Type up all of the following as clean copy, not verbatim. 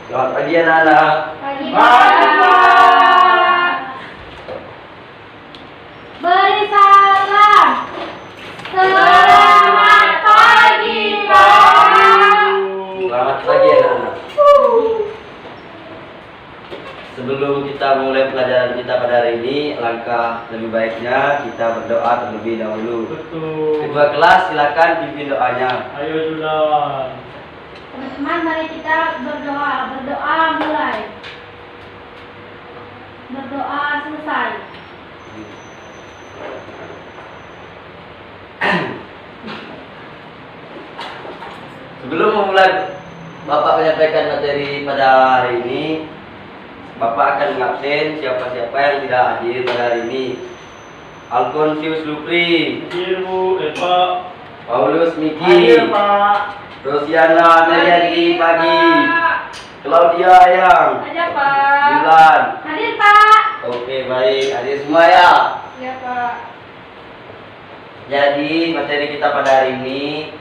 Selamat pagi anak-anak. Pagi, Pak. Beri salam. Selamat pagi, Pak. Selamat pagi anak-anak. Sebelum kita mulai pelajaran kita pada hari ini, langkah lebih baiknya kita berdoa terlebih dahulu. Betul. Kedua kelas silakan pimpin doanya. Ayo Julan. Teman-teman, mari kita berdoa. Berdoa mulai. Berdoa selesai. Sebelum memulai Bapak menyampaikan materi pada hari ini, Bapak akan mengabsen siapa-siapa yang tidak hadir pada hari ini. Alfonsius Lupri, Hadir Bu, Pak. Paulus Miki, Hadir Pak. Rosiana Merianti pagi, Claudia Ayang, Ada, Pak. Yulan. Hadir, Pak. Oke baik, hadir semua ya. Ya, Pak. Jadi materi kita pada hari ini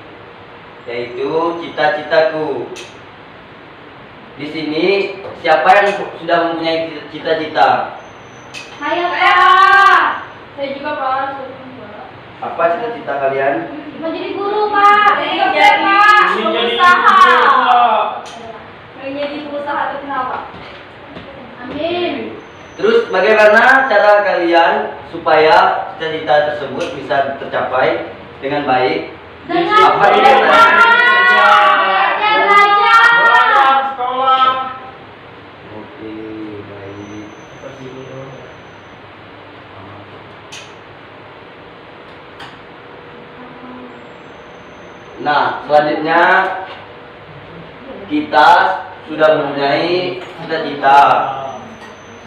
yaitu cita-citaku. Di sini siapa yang sudah mempunyai cita-cita? Saya, Pak. Saya juga Pak. Apa cita-cita kalian? Mau jadi guru, Pak. Ingin Dokter, jadi Pak. Ingin jadi pengusaha. guru, Pak. Ingin jadi pengusaha atau kenapa? Amin. Terus bagaimana cara kalian supaya cita-cita tersebut bisa tercapai dengan baik? Dengan Apa ini? belajar. Belajar sekolah. Oke, baik. Nah, selanjutnya kita sudah mempunyai cita-cita.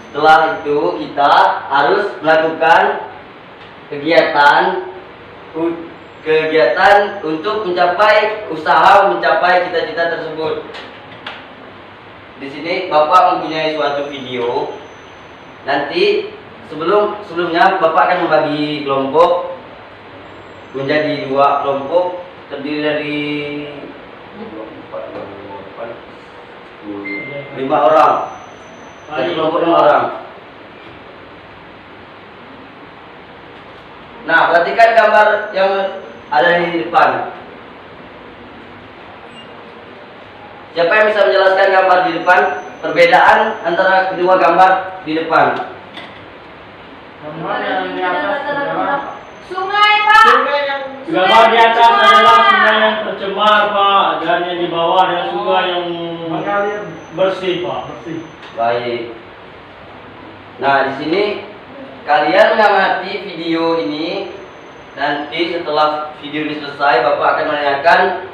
Setelah itu kita harus melakukan kegiatan untuk mencapai cita-cita tersebut. Di sini Bapak mempunyai suatu video. Nanti sebelumnya Bapak akan membagi kelompok menjadi 2 kelompok terdiri dari 5 orang. Jadi kelompok 5 orang. Nah, perhatikan gambar yang ada di depan. Siapa yang bisa menjelaskan gambar di depan? Perbedaan antara kedua gambar di depan. Gambar yang di atas adalah Sungai, Pak. sungai yang gambar di atas adalah sungai yang tercemar Pak, dan yang di bawah adalah sungai yang mengalir bersih Pak, bersih. Baik. Nah, di sini kalian mengamati video ini. Nanti setelah video ini selesai, Bapak akan menanyakan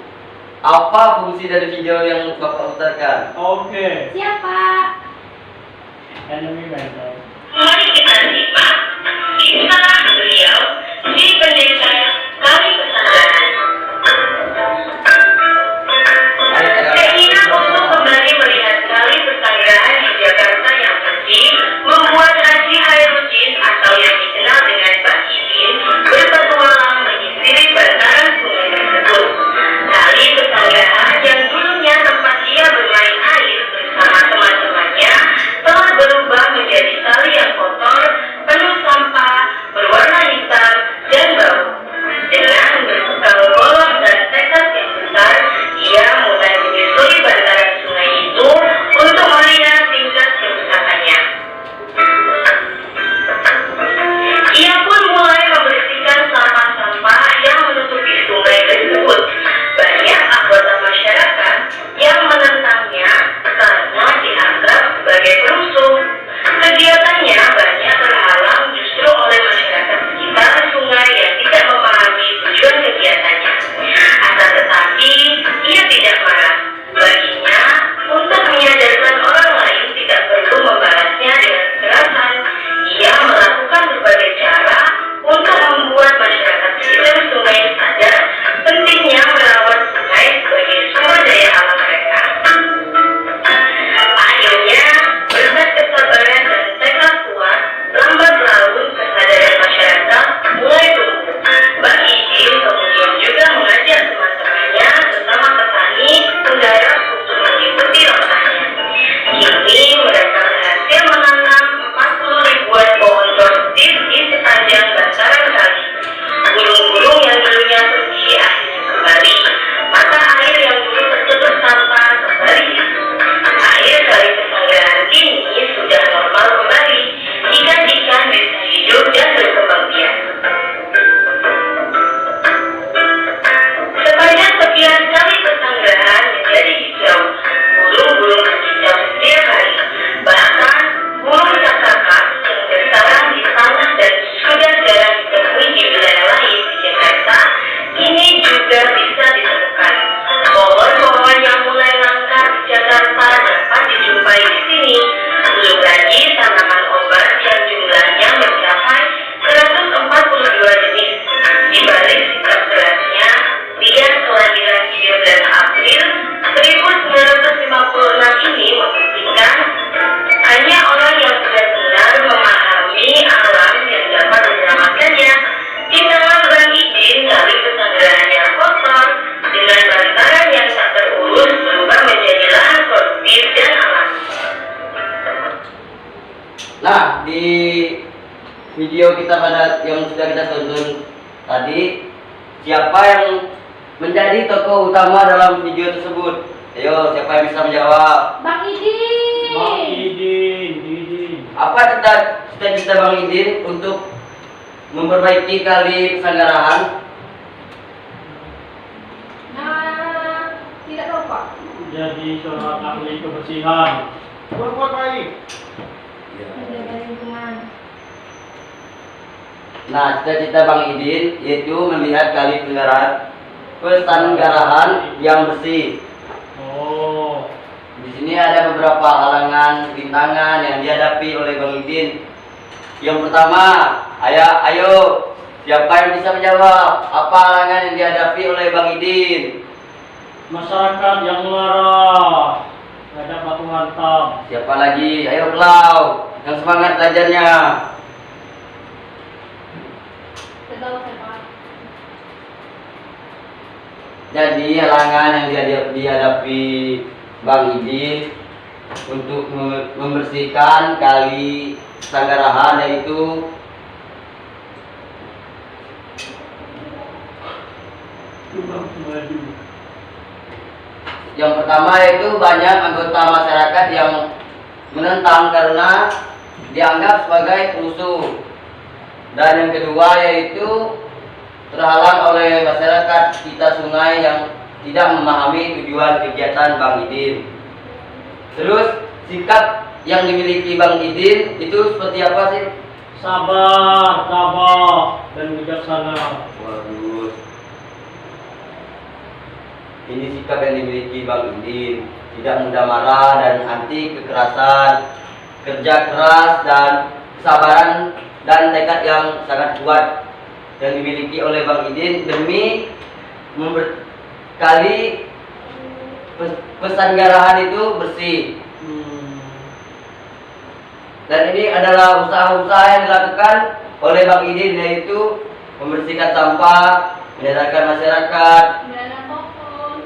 apa fungsi dari video yang Bapak putarkan. Oke. Siapa? Enemy mental. Mari kita simak kisah beliau di pendeta Kali Pesantren. Keinginan untuk kembali melihat Kali Pesantren di Jakarta yang bersih membuat Haji Hairudin atau yang dikenal dengan Pak Idin berpetualang menyisiri bantaran sungai tersebut. Kali Pesantren yang dulunya tempat ia bermain air bersama teman-temannya telah berubah menjadi kali yang kotor, penuh sampah, berwarna hitam, dan bau. Nah, di video kita pada yang sudah kita tonton tadi, siapa yang menjadi tokoh utama dalam video tersebut? Ayo, siapa yang bisa menjawab? Bang Idin. Bang Idin. Apa cita-cita Bang Idin untuk memperbaiki kali Pesanggarahan? Nah, tidak tahu Pak. Jadi seorang ahli kebersihan. Berbuat baik. Menjaga lingkungan. Nah, cita-cita Bang Idin yaitu melihat kali Pesanggarahan yang bersih. Oh. Di sini ada beberapa halangan, rintangan yang dihadapi oleh Bang Idin. Yang pertama, ayo, siapa yang bisa menjawab? Apa halangan yang dihadapi oleh Bang Idin? Masyarakat yang marah. Ada batu hantam. Siapa lagi? Ayo Klau, yang semangat belajarnya. Tidak tahu saya Pak. Jadi halangan yang dihadapi Bang Idin untuk membersihkan kali Pesanggarahan yaitu yang pertama yaitu banyak anggota masyarakat yang menentang karena dianggap sebagai perusuh. Dan yang kedua yaitu terhalang oleh masyarakat sekitar sungai yang tidak memahami tujuan kegiatan Bang Idin. Terus sikap yang dimiliki Bang Idin itu seperti apa sih? Sabar, tabah, dan bijaksana. Bagus. Ini sikap yang dimiliki Bang Idin, tidak mudah marah dan anti kekerasan, kerja keras dan kesabaran dan tekad yang sangat kuat yang dimiliki oleh Bang Idin demi memberkali Pesanggarahan itu bersih. Dan ini adalah usaha-usaha yang dilakukan oleh Bang Idin yaitu membersihkan sampah, menyadarkan masyarakat. Menanam pohon.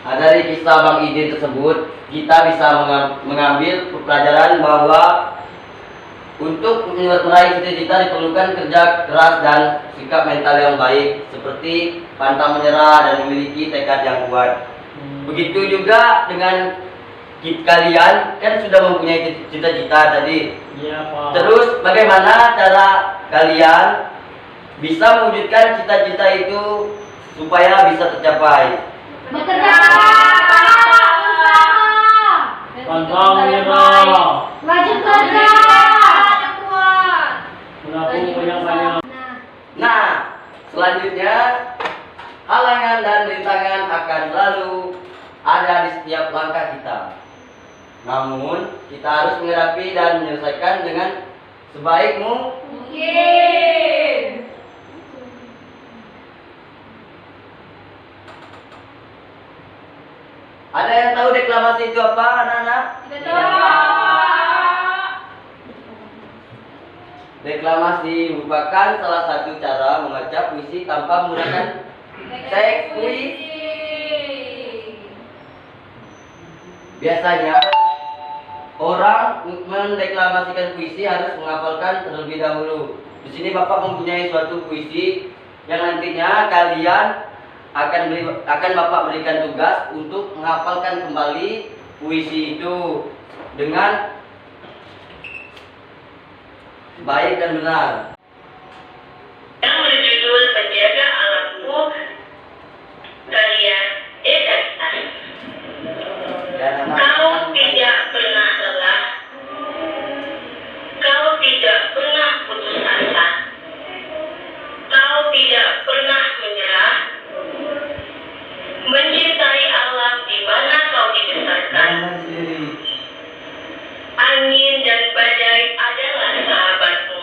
Nah, dari kisah Bang Idin tersebut kita bisa mengambil pelajaran bahwa untuk meraih cita-cita diperlukan kerja keras dan sikap mental yang baik seperti pantang menyerah dan memiliki tekad yang kuat. Begitu juga dengan kalian kan sudah mempunyai cita-cita tadi. Iya, Pak. Terus bagaimana cara kalian bisa mewujudkan cita-cita itu supaya bisa tercapai? Bekerja keras. Usaha. Pantang menyerah. Rajin kerja. Yang kuat. Menabung banyak-banyak. Nah, selanjutnya halangan dan rintangan akan selalu ada di setiap langkah kita. Namun, kita harus menghadapi dan menyelesaikan dengan sebaik Mungkin. Ada yang tahu deklamasi itu apa, anak-anak? Tidak tahu. Deklamasi merupakan salah satu cara membaca puisi tanpa menggunakan teks puisi. Biasanya orang mendeklamasikan puisi harus menghafalkan terlebih dahulu. Di sini Bapak mempunyai suatu puisi yang nantinya kalian akan Bapak berikan tugas untuk menghafalkan kembali puisi itu dengan baik dan benar. Yang berjudul Penjaga Alamku karya Edastas. Kau tidak pernah lelah, kau tidak pernah putus asa, kau tidak pernah menyerah, mencintai alam di mana kau dibesarkan. Angin dan badai adalah sahabatmu.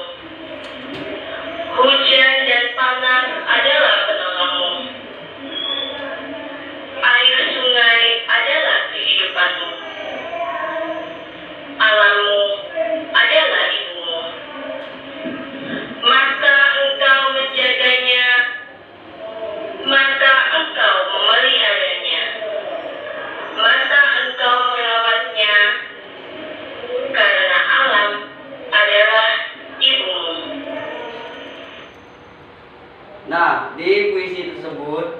Nah, di puisi tersebut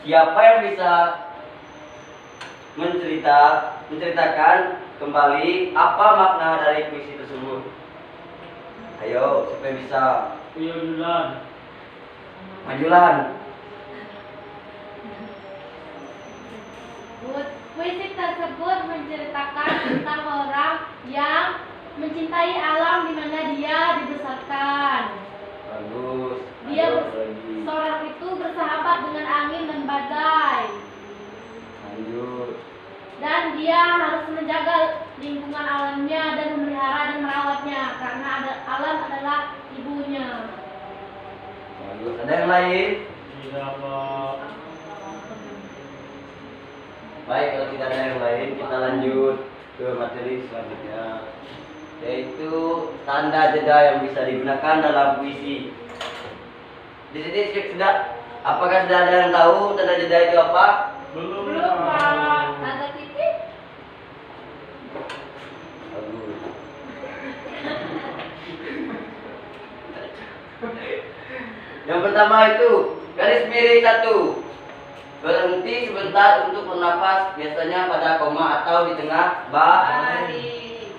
siapa yang bisa menceritakan kembali apa makna dari puisi tersebut? Ayo, siapa yang bisa? Kuya Julan. Majulan. Puisi tersebut menceritakan tentang orang yang mencintai alam di mana dia dibesarkan. Bagus. Dia Ayo, lagi. Seorang itu bersahabat dengan angin dan badai. Lanjut. Dan dia harus menjaga lingkungan alamnya dan memelihara dan merawatnya karena alam adalah ibunya. Bagus. Ada yang lain? Tidak, Pak. Baik, kalau tidak ada yang lain, kita lanjut ke materi selanjutnya, yaitu tanda jeda yang bisa digunakan dalam puisi. Di sini sudah, apakah sudah ada yang tahu tanda jeda itu apa? Belum, Belum, Pak. Ada titik. Bagus. Yang pertama itu garis miring 1. Berhenti sebentar untuk bernapas, biasanya pada koma atau di tengah baris.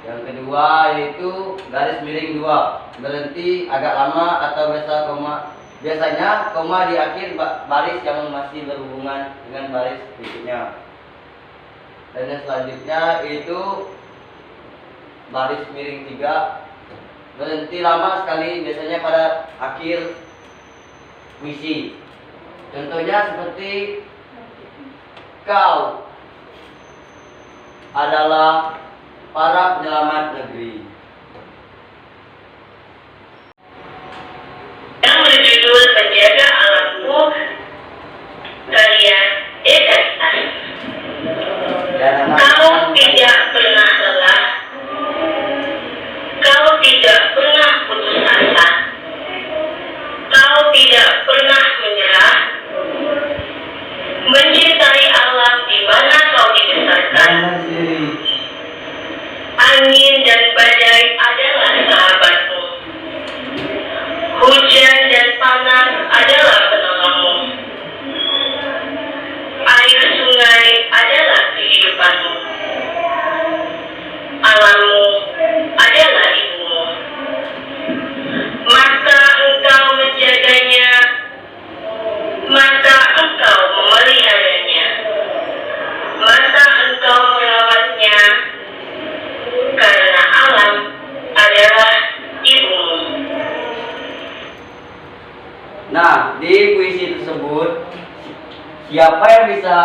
Yang kedua yaitu garis miring 2. Berhenti agak lama atau biasanya koma di akhir baris yang masih berhubungan dengan baris berikutnya. Dan yang selanjutnya itu baris miring 3. Berhenti lama sekali, biasanya pada akhir puisi. Contohnya seperti kau adalah para penyelamat negeri. Yang berjudul Penjaga Alamku karya Eka. Dan Kau tidak pernah lelah, kau tidak pernah putus asa, kau tidak pernah menyerah, mencintai alam di mana kau dibesarkan. Angin dan badai adalah sahabatmu, hujan dan panas adalah penolongmu, air sungai adalah kehidupanmu, alammu adalah ibumu. Maka engkau menjaganya, maka engkau memeliharanya, maka engkau merawatnya, karena alam adalah ibumu. Nah, di puisi tersebut siapa yang bisa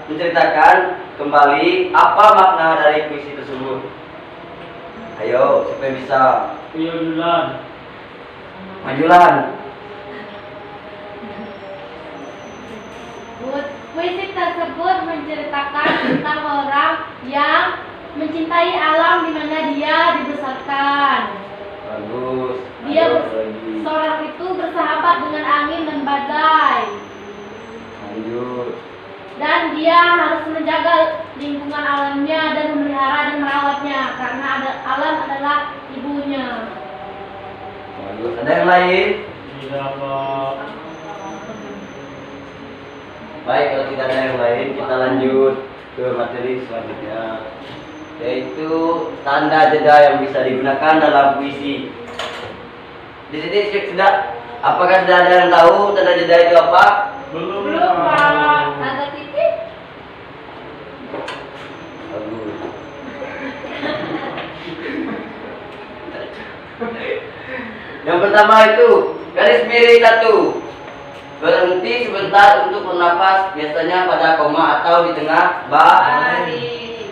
menceritakan kembali apa makna dari puisi tersebut? Ayo, siapa yang bisa? Kuya Julan. Majulan. Puisi tersebut menceritakan tentang orang yang mencintai alam di mana dia dibesarkan. Bagus. Dia Ayo, lagi. Seorang itu bersahabat dengan angin dan badai. Lanjut. Dan dia harus menjaga lingkungan alamnya dan memelihara dan merawatnya karena alam adalah ibunya. Bagus. Ada yang lain? Tidak, Pak. Baik, kalau tidak ada yang lain, kita lanjut ke materi selanjutnya, yaitu tanda jeda yang bisa digunakan dalam puisi. Di sini sudah, apakah sudah ada yang tahu tanda jeda itu apa? Belum, Belum, Pak. Ada titik. Bagus. Yang pertama itu garis miring 1. Berhenti sebentar untuk bernapas, biasanya pada koma atau di tengah baris.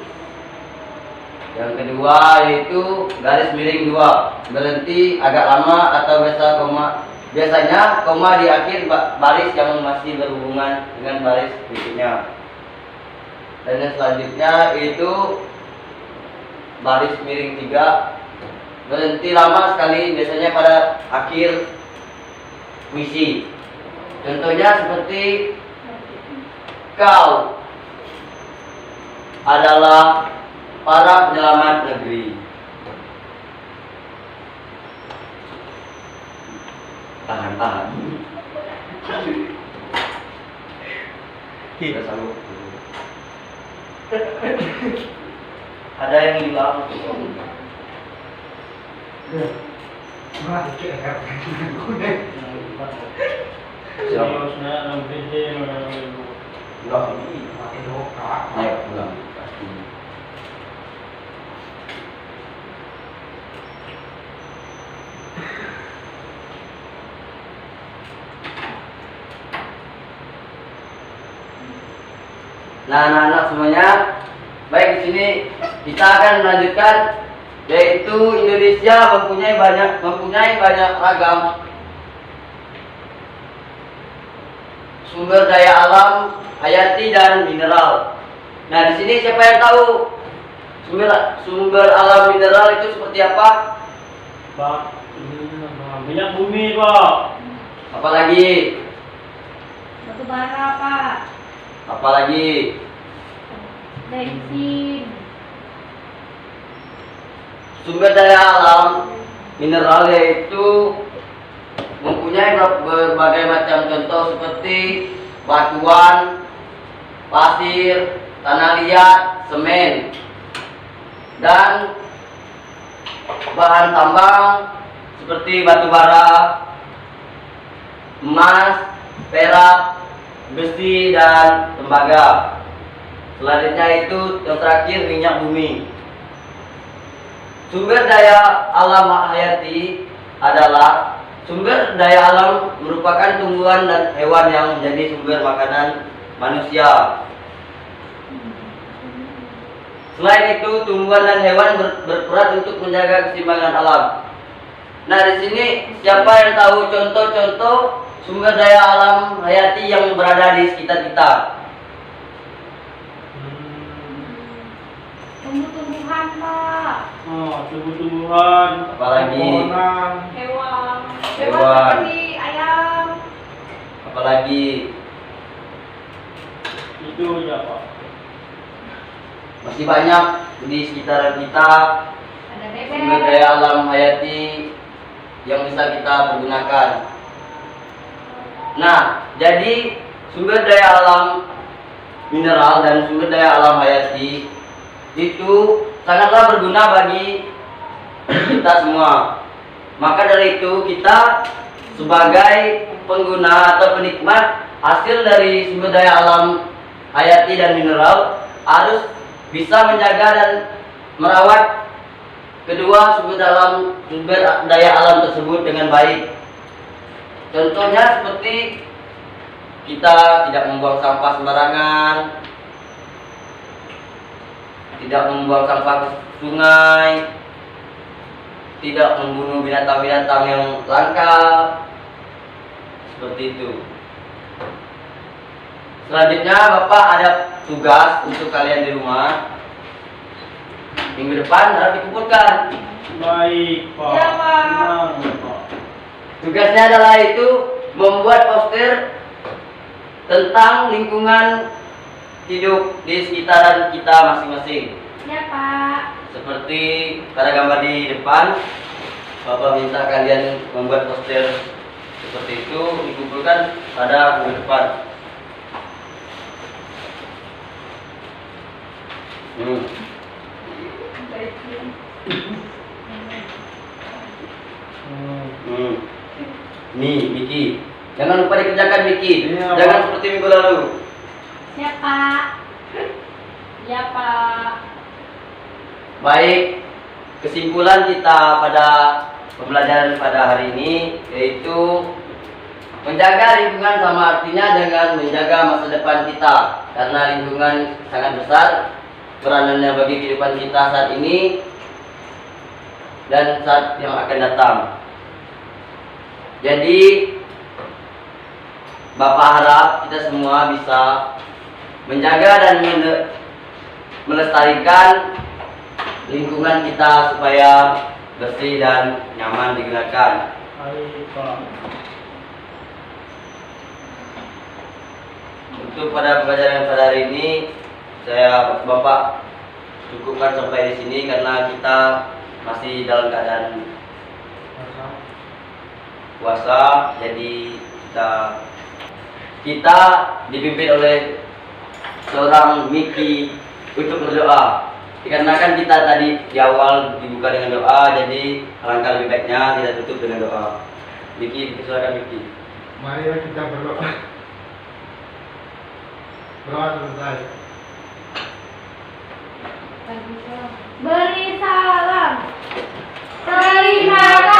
Yang kedua yaitu garis miring 2. Berhenti agak lama atau biasanya koma di akhir baris yang masih berhubungan dengan baris berikutnya. Dan yang selanjutnya itu baris miring 3. Berhenti lama sekali, biasanya pada akhir puisi. Contohnya seperti kau adalah para penyelamat negeri. Tahan. Kita sanggup. Ada yang hilang. Harusnya 6 BD mana dulu. Enggak, naik pulang pasti. Nah, anak-anak semuanya, baik di sini kita akan melanjutkan, yaitu Indonesia mempunyai banyak ragam sumber daya alam, hayati dan mineral. Nah, di sini siapa yang tahu sumber alam mineral itu seperti apa? Pak, ini minyak bumi, Pak. Apalagi? Batu bara, Pak. Apalagi? Bensin. Sumber daya alam mineral yaitu mempunyai berbagai macam contoh seperti batuan, pasir, tanah liat, semen, dan bahan tambang seperti batu bara, emas, perak, besi, dan tembaga. Selanjutnya itu yang terakhir minyak bumi. Sumber daya alam hayati adalah sumber daya alam merupakan tumbuhan dan hewan yang menjadi sumber makanan manusia. Selain itu, tumbuhan dan hewan berperan untuk menjaga keseimbangan alam. Nah, di sini siapa yang tahu contoh-contoh sumber daya alam hayati yang berada di sekitar kita? Tumbuh-tumbuhan, Pak. Oh, tumbuh-tumbuhan. Apalagi? Hewan. Hewan. Seperti ayam. Apalagi? Itu ya, Pak. Masih banyak di sekitar kita Ada sumber bebek. daya alam hayati yang bisa kita pergunakan. Nah, jadi sumber daya alam mineral dan sumber daya alam hayati itu sangatlah berguna bagi kita semua. Maka dari itu kita sebagai pengguna atau penikmat hasil dari sumber daya alam hayati dan mineral harus bisa menjaga dan merawat kedua sumber daya alam tersebut dengan baik. Contohnya seperti kita tidak membuang sampah sembarangan, tidak membuang sampah ke sungai, tidak membunuh binatang-binatang yang langka, seperti itu. Selanjutnya Bapak ada tugas untuk kalian di rumah. Minggu depan harus dikumpulkan. Baik, Pak. Ya, Pak. Tenang, Pak. Tugasnya adalah itu membuat poster tentang lingkungan hidup di sekitaran kita masing-masing. Ya, Pak. Seperti pada gambar di depan, Bapak minta kalian membuat poster seperti itu, dikumpulkan pada minggu depan. Nih, Miki. Jangan lupa dikerjakan, Miki. Iya, Jangan Pak. seperti minggu lalu. Siap, Pak. Ya, Pak. Baik, kesimpulan kita pada pembelajaran pada hari ini yaitu menjaga lingkungan sama artinya dengan menjaga masa depan kita, karena lingkungan sangat besar peranannya bagi kehidupan kita saat ini dan saat yang akan datang. Jadi Bapak harap kita semua bisa menjaga dan melestarikan lingkungan kita supaya bersih dan nyaman digunakan. Baik, Pak. Untuk pada pembelajaran pada hari ini saya Bapak cukupkan sampai di sini karena kita masih dalam keadaan berpuasa, jadi kita dipimpin oleh seorang Miki untuk berdoa. Dikarenakan kita tadi di awal dibuka dengan doa, jadi alangkah lebih baiknya kita tutup dengan doa. Miki, silakan Miki. Mari kita berdoa. Doa selesai. Beri salam. Terima kasih.